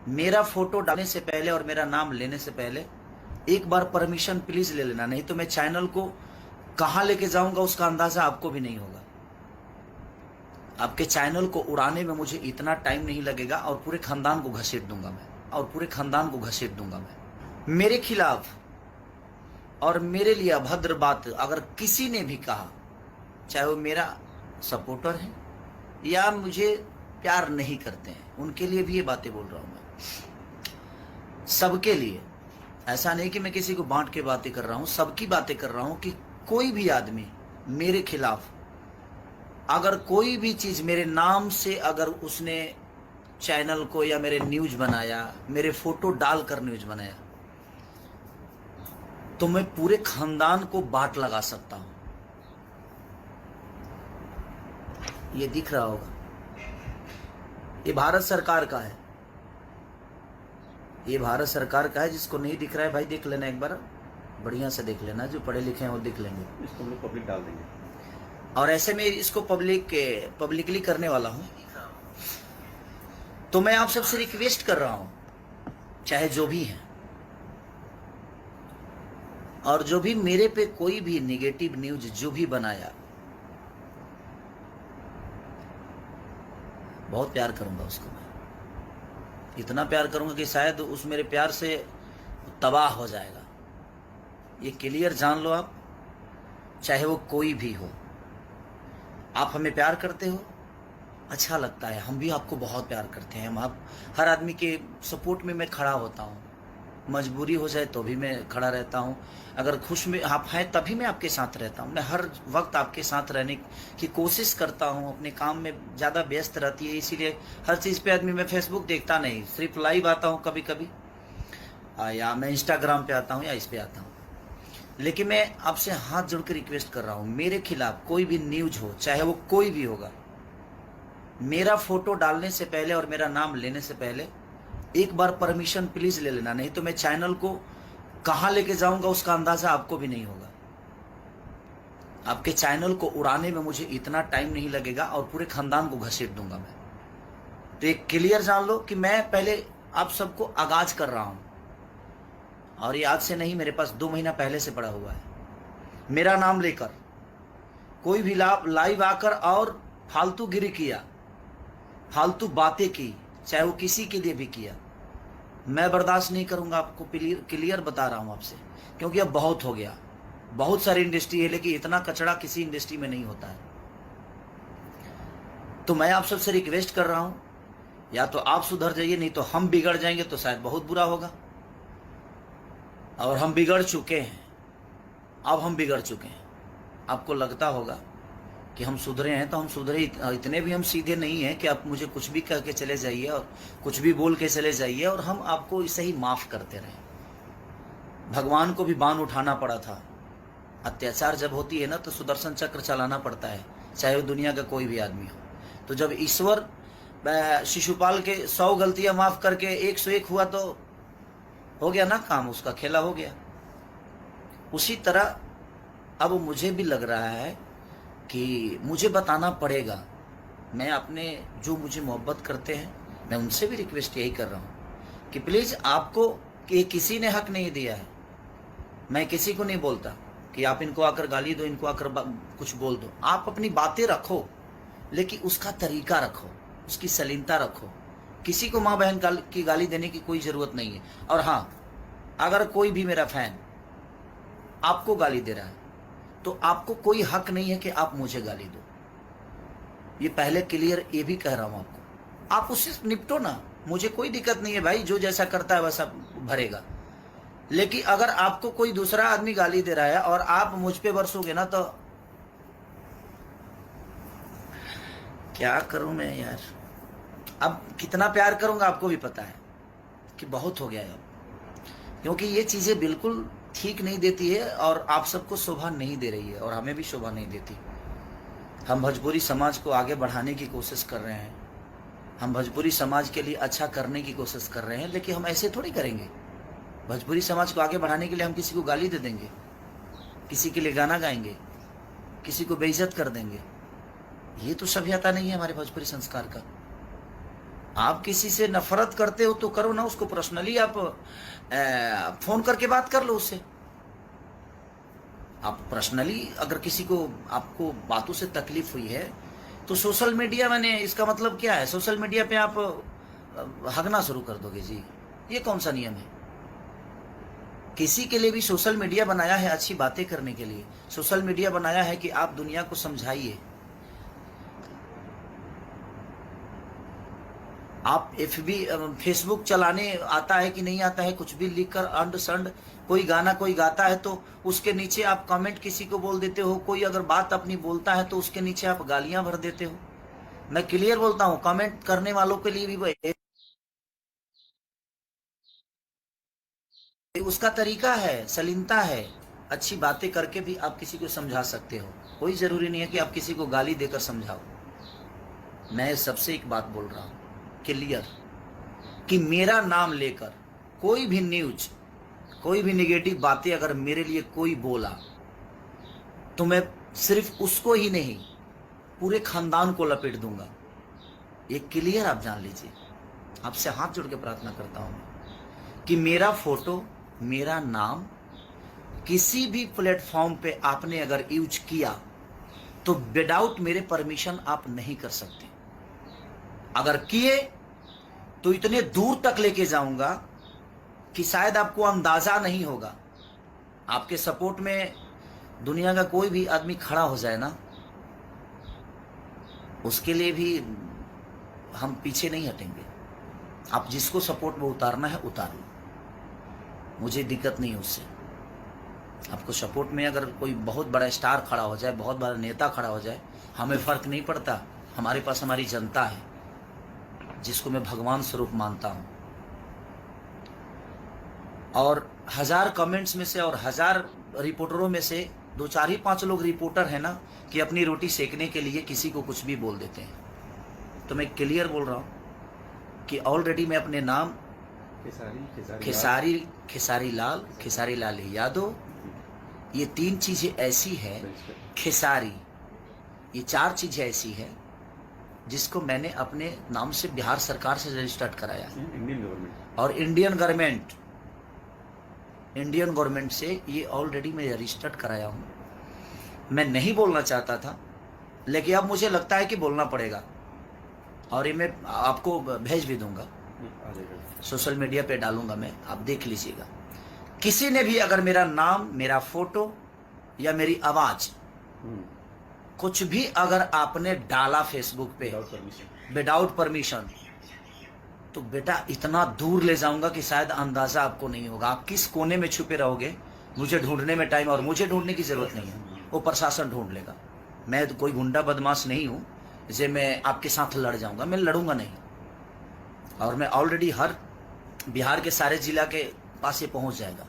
मेरा फोटो डालने से पहले और मेरा नाम लेने से पहले एक बार परमिशन प्लीज ले लेना, नहीं तो मैं चैनल को कहां लेके जाऊंगा उसका अंदाजा आपको भी नहीं होगा। आपके चैनल को उड़ाने में मुझे इतना टाइम नहीं लगेगा और पूरे खानदान को घसीट दूंगा मैं, मेरे खिलाफ और मेरे लिए अभद्र बात अगर किसी ने भी कहा, चाहे वो मेरा सपोर्टर है या मुझे प्यार नहीं करते हैं, उनके लिए भी ये बातें बोल रहा हूं मैं, सबके लिए। ऐसा नहीं कि मैं किसी को बांट के बातें कर रहा हूं, सबकी बातें कर रहा हूं कि कोई भी आदमी मेरे खिलाफ अगर कोई भी चीज मेरे नाम से अगर उसने चैनल को या मेरे न्यूज बनाया, मेरे फोटो डालकर न्यूज बनाया, तो मैं पूरे खानदान को बाट लगा सकता हूं। ये दिख रहा होगा, ये भारत सरकार का है, ये भारत सरकार का है। जिसको नहीं दिख रहा है भाई देख लेना, एक बार बढ़िया से देख लेना, जो पढ़े लिखे हैं वो दिख लेंगे। इसको हम लोग पब्लिक डाल देंगे और ऐसे में इसको पब्लिकली करने वाला हूं। तो मैं आप सबसे रिक्वेस्ट कर रहा हूं, चाहे जो भी है, और जो भी मेरे पे कोई भी नेगेटिव न्यूज जो भी बनाया, बहुत प्यार करूंगा उसको मैं, इतना प्यार करूंगा कि शायद उस मेरे प्यार से तबाह हो जाएगा। ये क्लियर जान लो आप, चाहे वो कोई भी हो। आप हमें प्यार करते हो, अच्छा लगता है, हम भी आपको बहुत प्यार करते हैं। आप हर आदमी के सपोर्ट में मैं खड़ा होता हूँ, मजबूरी हो जाए तो भी मैं खड़ा रहता हूँ, अगर खुश में आप हैं तभी मैं आपके साथ रहता हूँ। मैं हर वक्त आपके साथ रहने की कोशिश करता हूँ, अपने काम में ज़्यादा व्यस्त रहती है, इसीलिए हर चीज़ पे आदमी, मैं फेसबुक देखता नहीं, सिर्फ लाइव आता हूँ कभी कभी, या मैं इंस्टाग्राम पे आता हूँ या इस पे आता हूँ। लेकिन मैं आपसे हाथ जोड़ के रिक्वेस्ट कर रहा हूँ, मेरे खिलाफ कोई भी न्यूज हो, चाहे वो कोई भी होगा, मेरा फोटो डालने से पहले और मेरा नाम लेने से पहले एक बार परमिशन प्लीज ले लेना, नहीं तो मैं चैनल को कहां लेके जाऊंगा उसका अंदाजा आपको भी नहीं होगा। आपके चैनल को उड़ाने में मुझे इतना टाइम नहीं लगेगा और पूरे खानदान को घसीट दूंगा मैं। तो एक क्लियर जान लो कि मैं पहले आप सबको आगाज कर रहा हूं, और ये आज से नहीं, मेरे पास 2 महीना पहले से पड़ा हुआ है। मेरा नाम लेकर कोई भी लाइव आकर और फालतू गिरी किया, फालतू बातें की, चाहे वो किसी के लिए भी किया, मैं बर्दाश्त नहीं करूंगा। आपको क्लियर बता रहा हूं आपसे, क्योंकि अब बहुत हो गया। बहुत सारी इंडस्ट्री है, लेकिन इतना कचड़ा किसी इंडस्ट्री में नहीं होता है। तो मैं आप सबसे रिक्वेस्ट कर रहा हूं, या तो आप सुधर जाइए, नहीं तो हम बिगड़ जाएंगे तो शायद बहुत बुरा होगा। और हम बिगड़ चुके हैं, अब हम बिगड़ चुके हैं। आपको लगता होगा कि हम सुधरे हैं, तो हम सुधरे इतने भी हम सीधे नहीं हैं कि आप मुझे कुछ भी कह के चले जाइए और कुछ भी बोल के चले जाइए और हम आपको इसे ही माफ करते रहें। भगवान को भी बाण उठाना पड़ा था। अत्याचार जब होती है ना, तो सुदर्शन चक्र चलाना पड़ता है, चाहे वो दुनिया का कोई भी आदमी हो। तो जब ईश्वर शिशुपाल के 100 गलतियां माफ करके 101 हुआ, तो हो गया ना काम, उसका खेला हो गया। उसी तरह अब मुझे भी लग रहा है कि मुझे बताना पड़ेगा। मैं अपने जो मुझे मोहब्बत करते हैं, मैं उनसे भी रिक्वेस्ट यही कर रहा हूँ कि प्लीज़, आपको कि किसी ने हक नहीं दिया है। मैं किसी को नहीं बोलता कि आप इनको आकर गाली दो, इनको आकर कुछ बोल दो। आप अपनी बातें रखो, लेकिन उसका तरीका रखो, उसकी सलीनता रखो। किसी को माँ बहन की गाली देने की कोई ज़रूरत नहीं है। और हाँ, अगर कोई भी मेरा फैन आपको गाली दे रहा है, तो आपको कोई हक नहीं है कि आप मुझे गाली दो। ये पहले क्लियर ये भी कह रहा हूं आपको। आप उससे निपटो ना, मुझे कोई दिक्कत नहीं है भाई, जो जैसा करता है वैसा भरेगा। लेकिन अगर आपको कोई दूसरा आदमी गाली दे रहा है और आप मुझ पे बरसोगे ना, तो क्या करूं मैं यार। अब कितना प्यार करूंगा आपको भी पता है कि बहुत हो गया है अब, क्योंकि ये चीजें बिल्कुल ठीक नहीं देती है और आप सबको शोभा नहीं दे रही है और हमें भी शोभा नहीं देती। हम भोजपुरी समाज को आगे बढ़ाने की कोशिश कर रहे हैं, हम भोजपुरी समाज के लिए अच्छा करने की कोशिश कर रहे हैं, लेकिन हम ऐसे थोड़ी करेंगे। भोजपुरी समाज को आगे बढ़ाने के लिए हम किसी को गाली दे देंगे, किसी के लिए गाना गाएंगे, किसी को बेइज्जत कर देंगे? ये तो सभ्यता नहीं है हमारे भोजपुरी संस्कार का। आप किसी से नफरत करते हो तो करो ना, उसको पर्सनली आप फोन करके बात कर लो उससे। आप पर्सनली अगर किसी को, आपको बातों से तकलीफ हुई है तो सोशल मीडिया, मैंने इसका मतलब क्या है, सोशल मीडिया पे आप हगना शुरू कर दोगे जी? ये कौन सा नियम है? किसी के लिए भी सोशल मीडिया बनाया है अच्छी बातें करने के लिए, सोशल मीडिया बनाया है कि आप दुनिया को समझाइए। आप FB फेसबुक चलाने आता है कि नहीं आता है, कुछ भी लिखकर अंड संड, कोई गाना कोई गाता है तो उसके नीचे आप कमेंट किसी को बोल देते हो, कोई अगर बात अपनी बोलता है तो उसके नीचे आप गालियां भर देते हो। मैं क्लियर बोलता हूं, कमेंट करने वालों के लिए भी उसका तरीका है, सलीनता है। अच्छी बातें करके भी आप किसी को समझा सकते हो, कोई जरूरी नहीं है कि आप किसी को गाली देकर समझाओ। मैं सबसे एक बात बोल रहा हूं क्लियर, कि मेरा नाम लेकर कोई भी न्यूज, कोई भी निगेटिव बातें अगर मेरे लिए कोई बोला तो मैं सिर्फ उसको ही नहीं, पूरे खानदान को लपेट दूंगा। ये क्लियर आप जान लीजिए। आपसे हाथ जोड़ के प्रार्थना करता हूं कि मेरा फोटो, मेरा नाम किसी भी प्लेटफॉर्म पे आपने अगर यूज किया तो विदाउट मेरे परमिशन आप नहीं कर सकते। अगर किए तो इतने दूर तक लेके जाऊंगा कि शायद आपको अंदाजा नहीं होगा। आपके सपोर्ट में दुनिया का कोई भी आदमी खड़ा हो जाए ना, उसके लिए भी हम पीछे नहीं हटेंगे। आप जिसको सपोर्ट में उतारना है उतार लो, मुझे दिक्कत नहीं उससे। आपको सपोर्ट में अगर कोई बहुत बड़ा स्टार खड़ा हो जाए, बहुत बड़ा नेता खड़ा हो जाए, हमें फर्क नहीं पड़ता। हमारे पास हमारी जनता है जिसको मैं भगवान स्वरूप मानता हूं। और 1000 कमेंट्स में से और 1000 रिपोर्टरों में से 2, 4 ही 5 लोग रिपोर्टर हैं ना, कि अपनी रोटी सेकने के लिए किसी को कुछ भी बोल देते हैं। तो मैं क्लियर बोल रहा हूं कि ऑलरेडी मैं अपने नाम खेसारी लाल यादव, ये 3 चीजें ऐसी है, खेसारी, ये 4 चीजें ऐसी है जिसको मैंने अपने नाम से बिहार सरकार से रजिस्टर्ड कराया है, और इंडियन गवर्नमेंट से ये ऑलरेडी मैं रजिस्टर्ड कराया हूं। मैं नहीं बोलना चाहता था, लेकिन अब मुझे लगता है कि बोलना पड़ेगा, और ये मैं आपको भेज भी दूंगा, सोशल मीडिया पे डालूंगा मैं, आप देख लीजिएगा। किसी ने भी अगर मेरा नाम, मेरा फोटो या मेरी आवाज कुछ भी अगर आपने डाला फेसबुक पे विदाउट परमिशन, तो बेटा इतना दूर ले जाऊंगा कि शायद अंदाजा आपको नहीं होगा। आप किस कोने में छुपे रहोगे, मुझे ढूंढने में टाइम, और मुझे ढूंढने की जरूरत नहीं है, वो प्रशासन ढूंढ लेगा। मैं तो कोई गुंडा बदमाश नहीं हूं जे मैं आपके साथ लड़ जाऊंगा, मैं लड़ूंगा नहीं। और मैं ऑलरेडी हर बिहार के सारे जिला के पास ये पहुंच जाएगा।